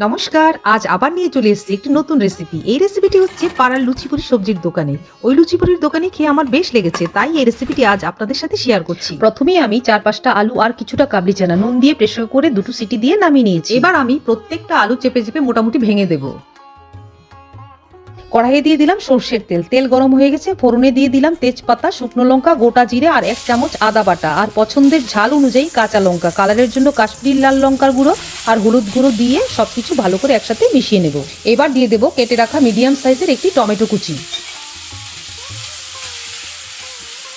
নমস্কার, আজ আবার নিয়ে চলে এসেছি একটি নতুন রেসিপি। এই রেসিপিটি হচ্ছে পাড়ার লুচিপুরি সবজির দোকানে। ওই লুচিপুরির দোকানে খেয়ে আমার বেশ লেগেছে, তাই এই রেসিপিটি আজ আপনাদের সাথে শেয়ার করছি। প্রথমেই আমি 4-5টা আলু আর কিছুটা কাবলি চানা নুন দিয়ে প্রেসার করে 2 সিটি দিয়ে নামিয়ে নিয়েছি। এবার আমি প্রত্যেকটা আলু চেপে চেপে মোটামুটি ভেঙে দেবো। কড়াইয়ে দিয়ে দিলাম সর্ষের তেল। তেল গরম হয়ে গেছে, ফোড়নে দিয়ে দিলাম তেজপাতা, শুকনো লঙ্কা, গোটা জিরে আর 1 চামচ আদা বাটা আর পছন্দের ঝাল অনুযায়ী কাঁচা লঙ্কা, কালারের জন্য কাশ্মীরি লাল লঙ্কার গুঁড়ো আর হলুদ গুঁড়ো দিয়ে সবকিছু ভালো করে একসাথে মিশিয়ে নেব। এবার দিয়ে দেবো কেটে রাখা মিডিয়াম সাইজের একটি টমেটো কুচি।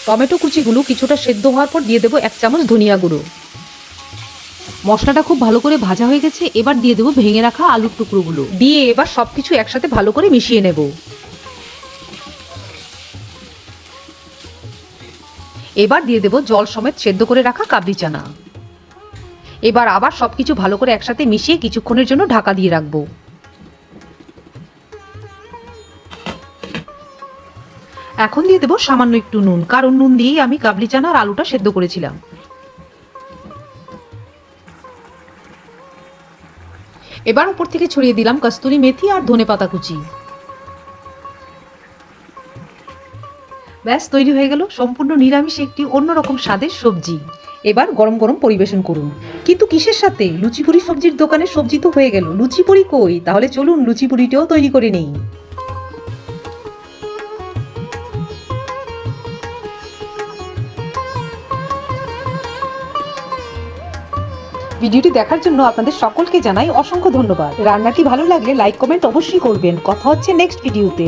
টমেটো কুচিগুলো কিছুটা সেদ্ধ হওয়ার পর দিয়ে দেবো 1 চামচ ধনিয়া গুঁড়ো। মশলাটা খুব ভালো করে ভাজা হয়ে গেছে, এবার দিয়ে দেবো ভেঙে রাখা আলুর টুকরোগুলো দিয়ে এবার সবকিছু একসাথে ভালো করে মিশিয়ে নেব। এবার দিয়ে দেবো জল সমেত সেদ্ধ করে রাখা কাবলি চানা। এবার আবার সবকিছু ভালো করে একসাথে মিশিয়ে কিছুক্ষণের জন্য ঢাকা দিয়ে রাখবো। এখন দিয়ে দেবো সামান্য একটু নুন, কারণ নুন দিয়েই আমি কাবলি চানা আর আলুটা সেদ্ধ করেছিলাম। এবার উপর থেকে ছড়িয়ে দিলাম কস্তুরি মেথি আর ধনেপাতা কুচি। ব্যাস তৈরি হয়ে গেল সম্পূর্ণ নিরামিষ একটি অন্যরকম স্বাদের সবজি। এবার গরম গরম পরিবেশন করুন। কিন্তু কিসের সাথে? লুচিপুরি সবজির দোকানে সবজি তো হয়ে গেল, লুচিপুরি কই? তাহলে চলুন লুচিপুরিটাও তৈরি করে নেই। ভিডিওটি দেখার জন্য আপনাদের সকলকে জানাই অসংখ্য ধন্যবাদ। রান্নাটি ভালো লাগলে লাইক কমেন্ট অবশ্যই করবেন। কথা হচ্ছে নেক্সট ভিডিওতে।